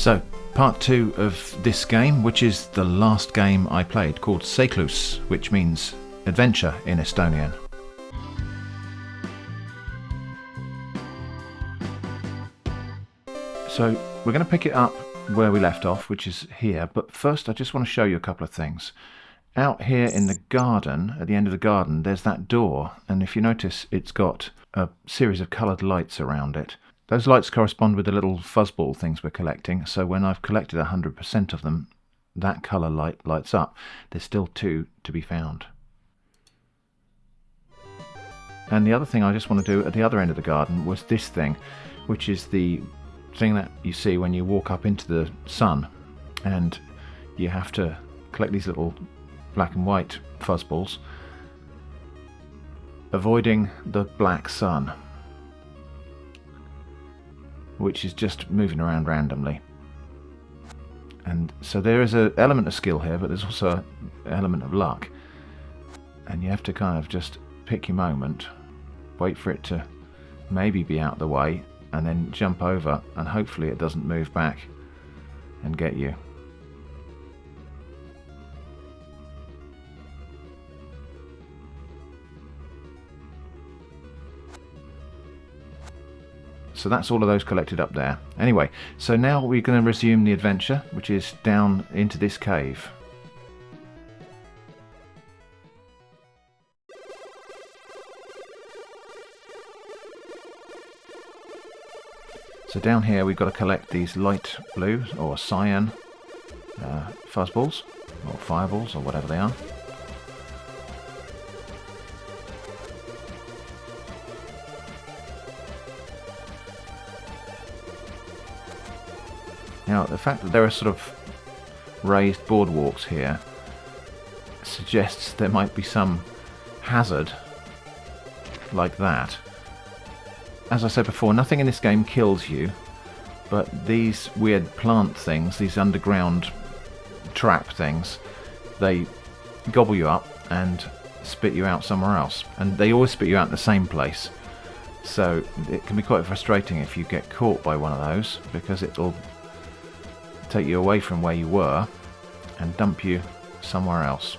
So, part 2 of this game, which is the last game I played, called Seiklus, which means adventure in Estonian. So, we're going to pick it up where we left off, which is here, but first I just want to show you a couple of things. Out here in the garden, at the end of the garden, there's that door, and if you notice, it's got a series of coloured lights around it. Those lights correspond with the little fuzzball things we're collecting, so when I've collected 100% of them, that colour light lights up. There's still 2 to be found. And the other thing I just want to do at the other end of the garden was this thing, which is the thing that you see when you walk up into the sun, and you have to collect these little black and white fuzzballs, avoiding the black sun, which is just moving around randomly. And so there is an element of skill here, but there's also an element of luck, and you have to kind of just pick your moment, wait for it to maybe be out of the way, and then jump over, and hopefully it doesn't move back and get you. So that's all of those collected up there. Anyway, so now we're going to resume the adventure, which is down into this cave. So down here we've got to collect these light blue or cyan fuzzballs, or fireballs, or whatever they are. Now, the fact that there are sort of raised boardwalks here suggests there might be some hazard like that. As I said before, nothing in this game kills you, but these weird plant things, these underground trap things, they gobble you up and spit you out somewhere else. And they always spit you out in the same place. So it can be quite frustrating if you get caught by one of those, because it'll take you away from where you were and dump you somewhere else.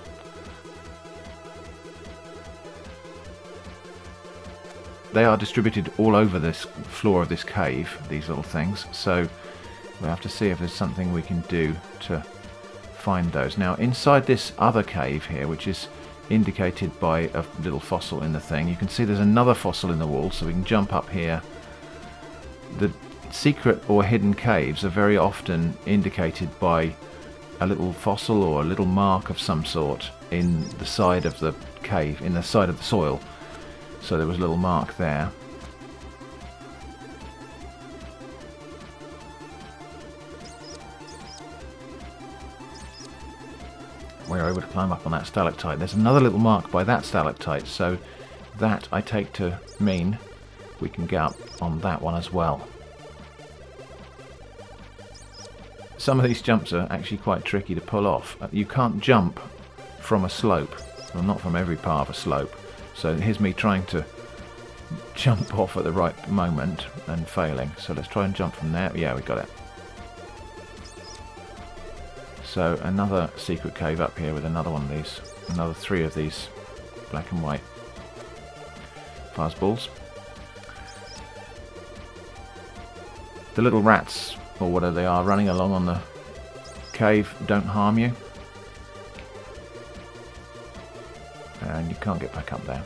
They are distributed all over this floor of this cave, these little things, so we'll have to see if there's something we can do to find those. Now, inside this other cave here, which is indicated by a little fossil in the thing, you can see there's another fossil in the wall, so we can jump up here. The secret or hidden caves are very often indicated by a little fossil or a little mark of some sort in the side of the cave, in the side of the soil. So there was a little mark there. We're able to climb up on that stalactite. There's another little mark by that stalactite, so that I take to mean we can get up on that one as well. Some of these jumps are actually quite tricky to pull off. You can't jump from a slope, well, not from every part of a slope. So here's me trying to jump off at the right moment and failing. So let's try and jump from there. Yeah, we got it. So another secret cave up here with another one of these, another 3 of these black and white fuzzballs. The little rats, or whatever they are, running along on the cave don't harm you. And you can't get back up there.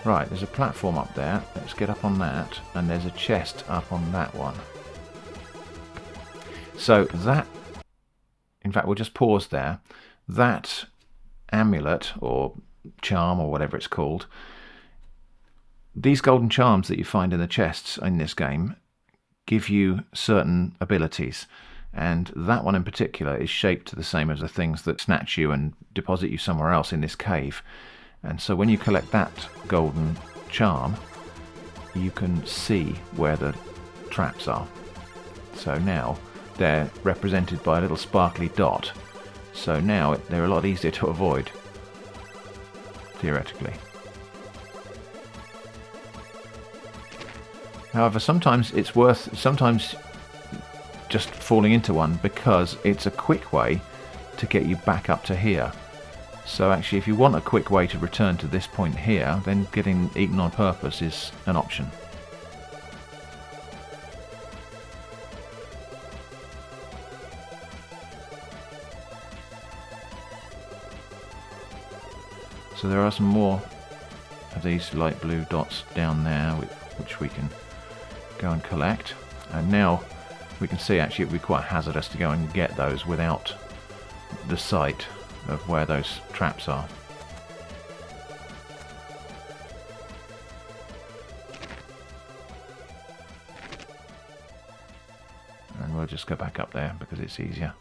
Right, there's a platform up there. Let's get up on that. And there's a chest up on that one. So that, in fact, we'll just pause there. That amulet, or charm, or whatever it's called, these golden charms that you find in the chests in this game give you certain abilities. And that one in particular is shaped the same as the things that snatch you and deposit you somewhere else in this cave. And so when you collect that golden charm, you can see where the traps are. So now they're represented by a little sparkly dot. So now they're a lot easier to avoid, theoretically. However, sometimes just falling into one, because it's a quick way to get you back up to here. So actually, if you want a quick way to return to this point here, then getting eaten on purpose is an option. So there are some more of these light blue dots down there, which we can go and collect. And now we can see actually it would be quite hazardous to go and get those without the sight of where those traps are. And we'll just go back up there because it's easier.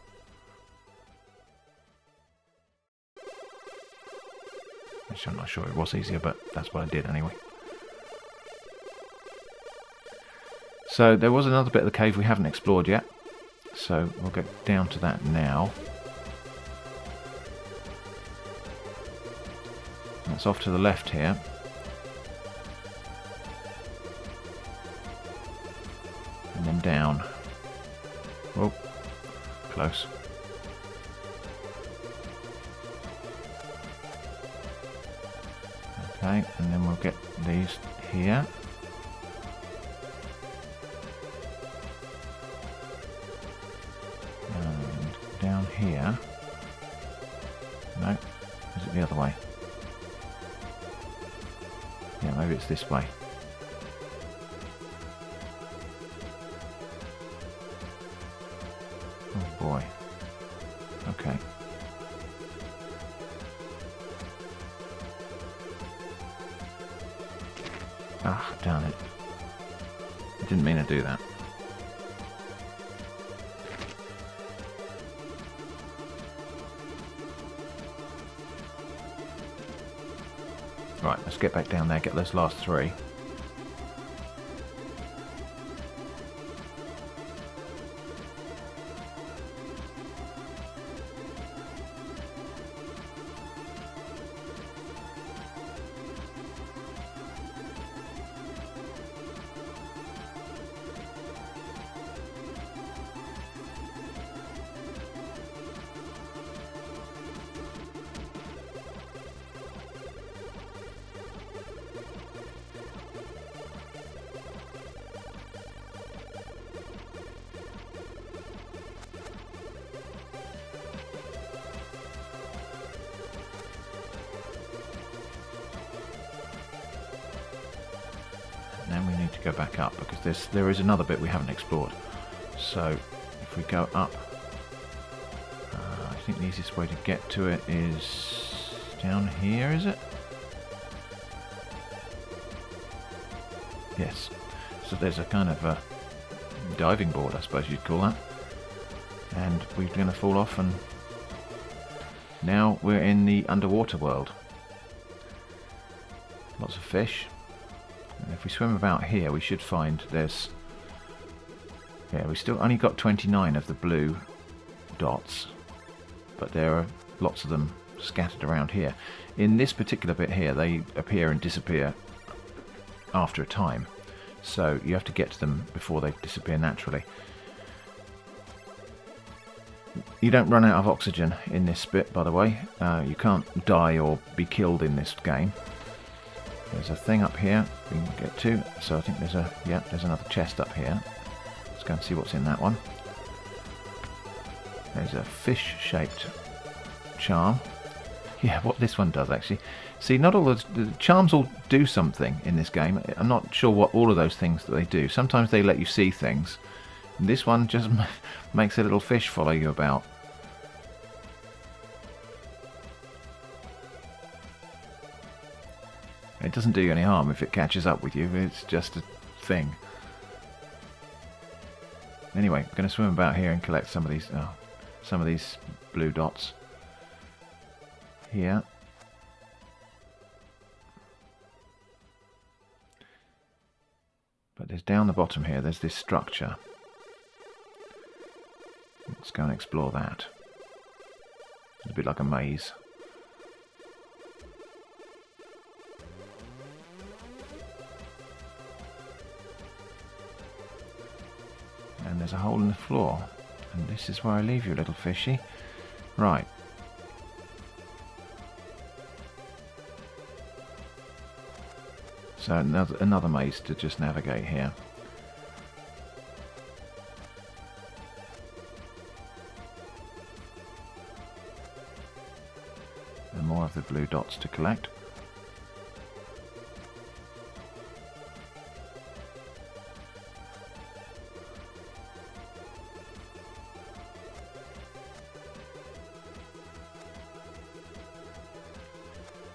Actually, I'm not sure it was easier, but that's what I did anyway. So there was another bit of the cave we haven't explored yet, so we'll get down to that now. That's off to the left here. And then down. Oh, close. Okay, and then we'll get these here. And down here. No, is it the other way? Yeah, maybe it's this way. Oh boy. Okay. Ah, damn it. I didn't mean to do that. Right, let's get back down there, get those last three. Then we need to go back up because there is another bit we haven't explored. So if we go up, I think the easiest way to get to it is down here, is it? Yes. So there's a kind of a diving board, I suppose you'd call that. And we're going to fall off, and now we're in the underwater world. Lots of fish. And if we swim about here, we should find there's... Yeah, we still only got 29 of the blue dots, but there are lots of them scattered around here. In this particular bit here, they appear and disappear after a time, so you have to get to them before they disappear naturally. You don't run out of oxygen in this bit, by the way. You can't die or be killed in this game. There's a thing up here we can get to, so I think there's another chest up here. Let's go and see what's in that one. There's a fish-shaped charm. Yeah, what this one does actually. See, not all of the charms all do something in this game. I'm not sure what all of those things that they do. Sometimes they let you see things. This one just makes a little fish follow you about. It doesn't do you any harm if it catches up with you. It's just a thing. Anyway, I'm going to swim about here and collect some of these blue dots here. But there's down the bottom here, there's this structure. Let's go and explore that. It's a bit like a maze. And there's a hole in the floor. And this is where I leave you, little fishy. Right. So another maze to just navigate here. And more of the blue dots to collect.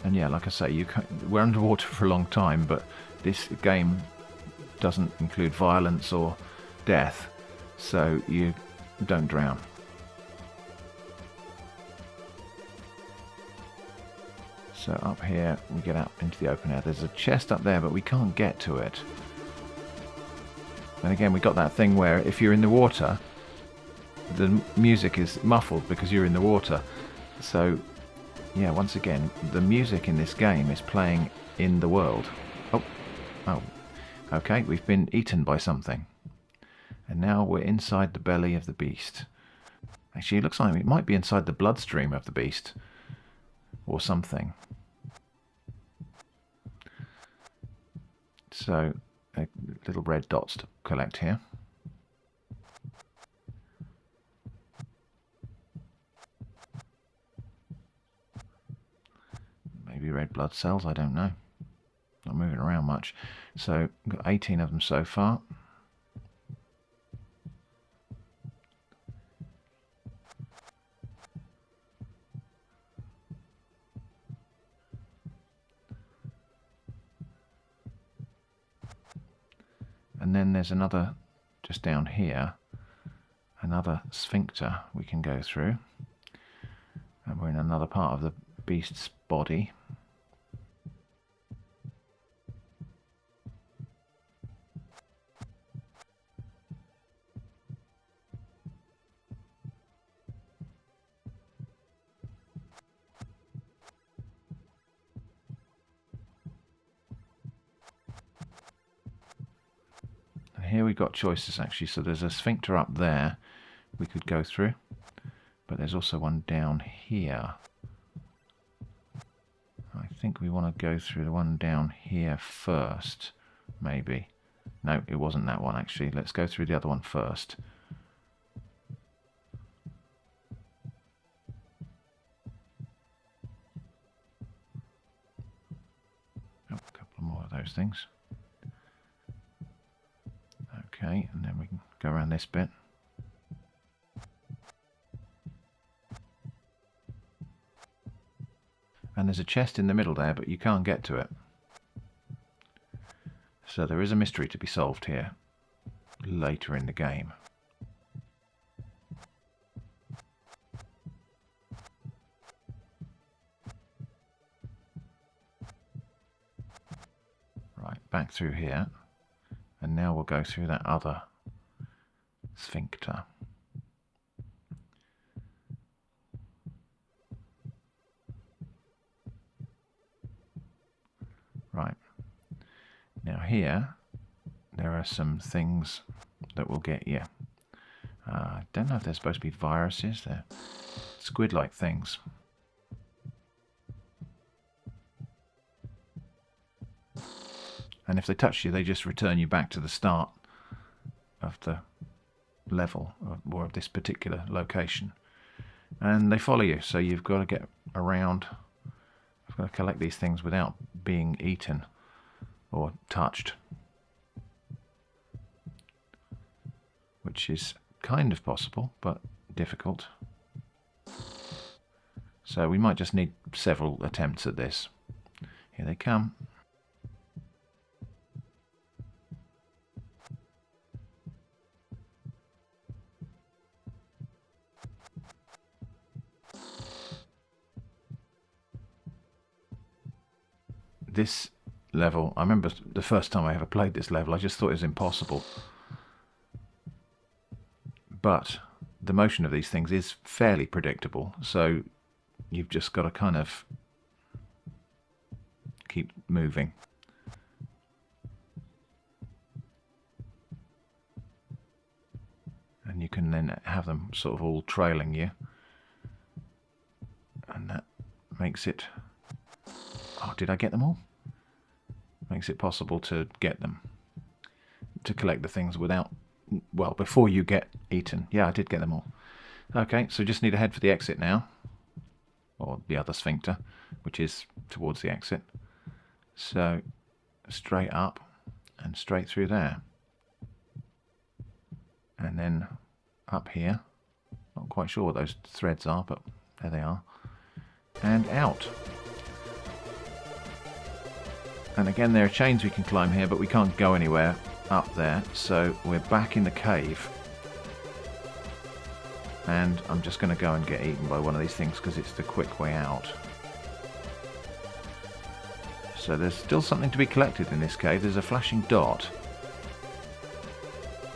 And yeah, like I say, we're underwater for a long time, but this game doesn't include violence or death, so you don't drown. So up here, we get out into the open air. There's a chest up there, but we can't get to it. And again, we got that thing where if you're in the water, the music is muffled because you're in the water. So yeah, once again, the music in this game is playing in the world. Oh, okay, we've been eaten by something. And now we're inside the belly of the beast. Actually, it looks like it might be inside the bloodstream of the beast. Or something. So, little red dots to collect here. Maybe red blood cells, I don't know. Not moving around much. So, we've got 18 of them so far. And then there's another, just down here, another sphincter we can go through. And we're in another part of the beast's body. Here we've got choices actually, so there's a sphincter up there we could go through, but there's also one down here. I think we want to go through the one down here first, maybe. No, it wasn't that one actually. Let's go through the other one first. Oh, a couple more of those things. Okay, and then we can go around this bit. And there's a chest in the middle there, but you can't get to it. So there is a mystery to be solved here later in the game. Right, back through here. And now we'll go through that other sphincter. Right. Now here, there are some things that will get you. I don't know if they're supposed to be viruses. They're squid-like things. And if they touch you, they just return you back to the start of the level, or of this particular location. And they follow you, so you've got to get around. You've got to collect these things without being eaten or touched. Which is kind of possible, but difficult. So we might just need several attempts at this. Here they come. This level, I remember the first time I ever played this level, I just thought it was impossible. But the motion of these things is fairly predictable, so you've just got to kind of keep moving. have them sort of all trailing you. And that makes it... Oh, did I get them all? Makes it possible to get them. To collect the things without... Well, before you get eaten. Yeah, I did get them all. Okay, so just need to head for the exit now. Or the other sphincter, which is towards the exit. So, straight up and straight through there. And then up here. Not quite sure what those threads are, but there they are. And out. And again, there are chains we can climb here, but we can't go anywhere up there. So we're back in the cave. And I'm just going to go and get eaten by one of these things because it's the quick way out. So there's still something to be collected in this cave. There's a flashing dot.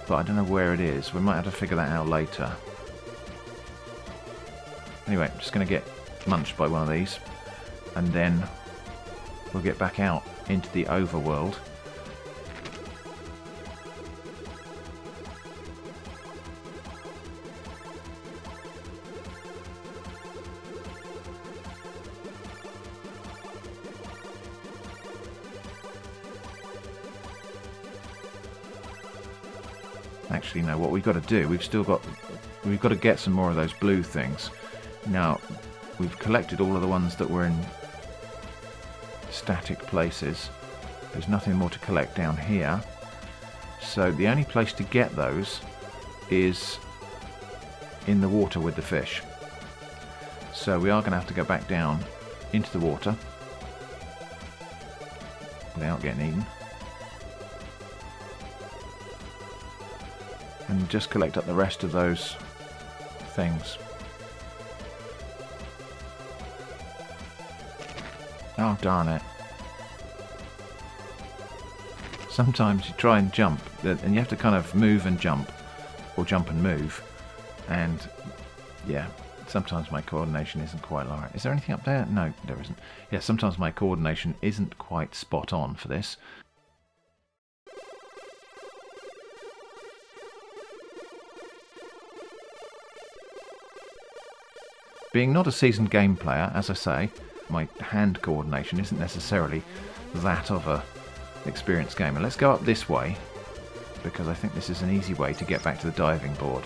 But I don't know where it is. We might have to figure that out later. Anyway, I'm just going to get munched by one of these. And then we'll get back out into the overworld. Actually, no, what we've got to do, we've got to get some more of those blue things. Now, we've collected all of the ones that were in static places. There's nothing more to collect down here. So the only place to get those is in the water with the fish. So we are going to have to go back down into the water without getting eaten. And just collect up the rest of those things. Oh, darn it. Sometimes you try and jump, and you have to kind of move and jump, or jump and move. And, yeah, sometimes my coordination isn't quite right. Is there anything up there? No, there isn't. Yeah, sometimes my coordination isn't quite spot on for this. Being not a seasoned game player, as I say, my hand coordination isn't necessarily that of a experienced gamer. Let's go up this way, because I think this is an easy way to get back to the diving board.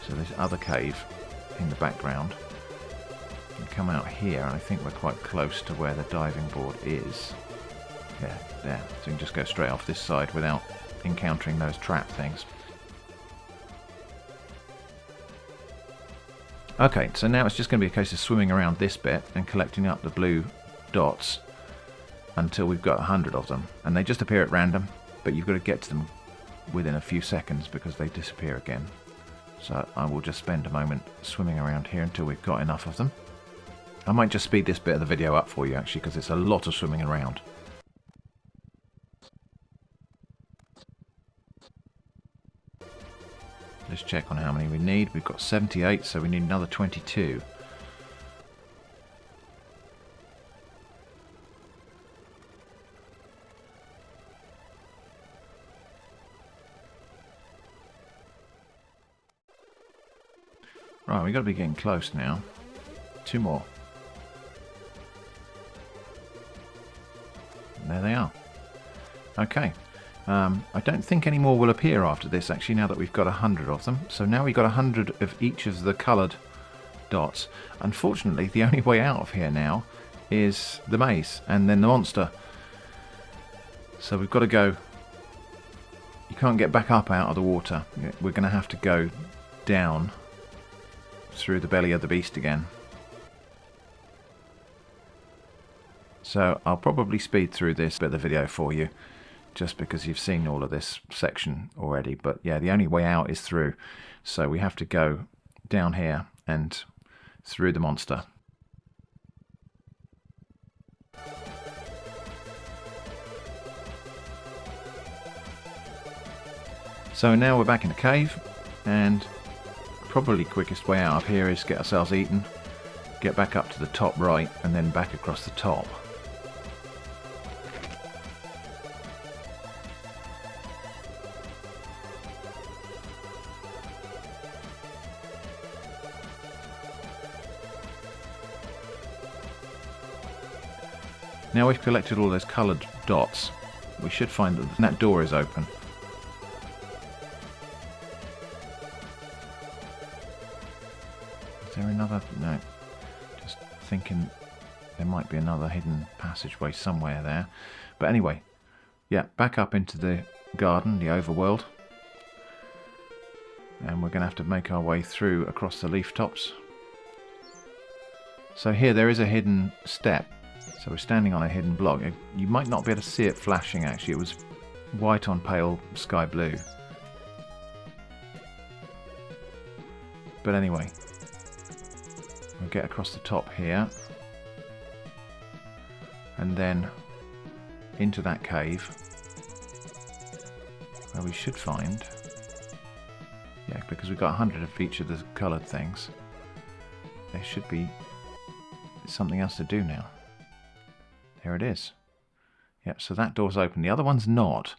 So this other cave in the background. And come out here, and I think we're quite close to where the diving board is. Yeah, there. So we can just go straight off this side without encountering those trap things. Okay, so now it's just going to be a case of swimming around this bit and collecting up the blue dots until we've got 100 of them. And they just appear at random, but you've got to get to them within a few seconds because they disappear again. So I will just spend a moment swimming around here until we've got enough of them. I might just speed this bit of the video up for you actually, because it's a lot of swimming around. Let's check on how many we need. We've got 78, so we need another 22. Right, we've got to be getting close now. 2 more. And there they are. Okay. I don't think any more will appear after this, actually, now that we've got 100 of them. So now we've got 100 of each of the coloured dots. Unfortunately, the only way out of here now is the maze and then the monster. So we've got to go... You can't get back up out of the water. We're going to have to go down through the belly of the beast again. So I'll probably speed through this bit of the video for you, just because you've seen all of this section already. But yeah, the only way out is through. So we have to go down here and through the monster. So now we're back in the cave, and probably quickest way out of here is get ourselves eaten, get back up to the top right, and then back across the top. Now we've collected all those coloured dots, we should find that that door is open. Is there another? No. Just thinking there might be another hidden passageway somewhere there. But anyway, yeah, back up into the garden, the overworld. And we're going to have to make our way through across the leaf tops. So here there is a hidden step. So we're standing on a hidden block. You might not be able to see it flashing actually. It was white on pale sky blue. But anyway, we'll get across the top here. And then into that cave. Where we should find... Yeah, because we've got 100 of each of the coloured things. There should be something else to do now. There it is. Yep, so that door's open. The other one's not,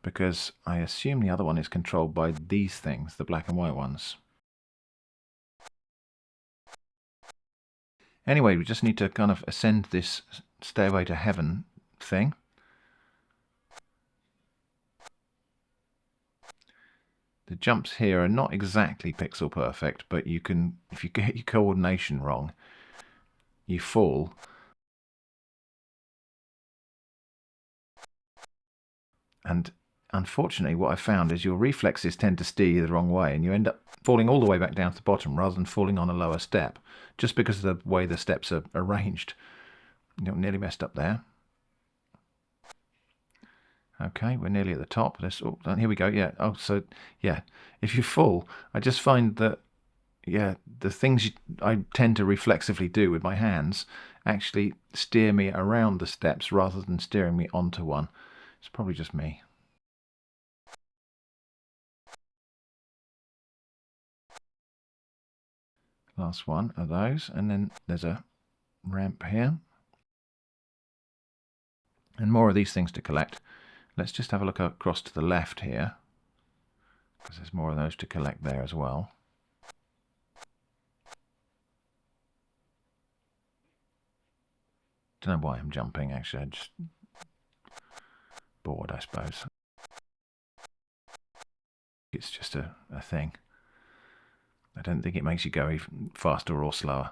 because I assume the other one is controlled by these things, the black and white ones. Anyway, we just need to kind of ascend this stairway to heaven thing. The jumps here are not exactly pixel perfect, but you can, if you get your coordination wrong, you fall. And unfortunately what I found is your reflexes tend to steer you the wrong way and you end up falling all the way back down to the bottom rather than falling on a lower step, just because of the way the steps are arranged. You got nearly messed up there. Okay, we're nearly at the top. Oh, here we go. Yeah. Oh, so yeah, if you fall, I just find that, yeah, the things I tend to reflexively do with my hands actually steer me around the steps rather than steering me onto one. It's probably just me. Last one of those, and then there's a ramp here. And more of these things to collect. Let's just have a look across to the left here, because there's more of those to collect there as well. Don't know why I'm jumping, actually. I'm just bored, I suppose. It's just a thing. I don't think it makes you go even faster or slower.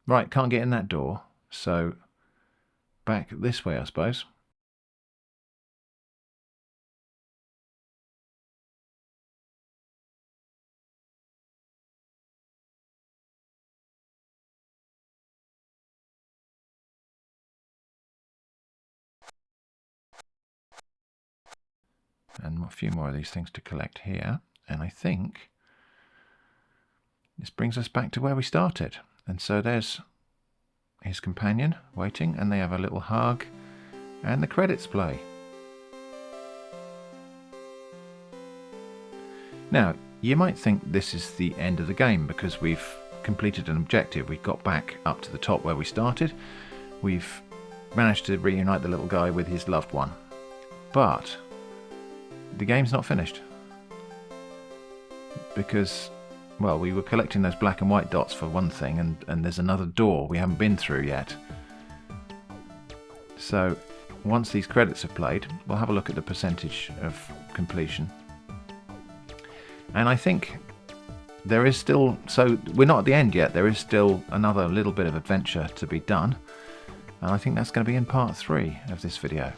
Right, can't get in that door, so back this way, I suppose. And a few more of these things to collect here. And I think this brings us back to where we started. And so there's his companion waiting, and they have a little hug, and the credits play. Now, you might think this is the end of the game because we've completed an objective. We got back up to the top where we started. We've managed to reunite the little guy with his loved one. But the game's not finished. Because, well, we were collecting those black and white dots for one thing, and there's another door we haven't been through yet. So once these credits have played, we'll have a look at the percentage of completion. And I think there is still, so we're not at the end yet, there is still another little bit of adventure to be done. And I think that's going to be in part 3 of this video.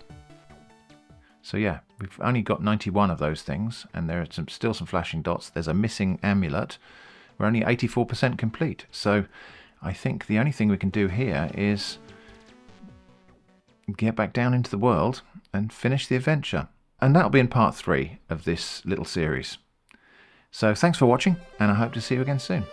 So yeah, we've only got 91 of those things, and there are still some flashing dots. There's a missing amulet. We're only 84% complete. So I think the only thing we can do here is get back down into the world and finish the adventure. And that'll be in part 3 of this little series. So thanks for watching, and I hope to see you again soon.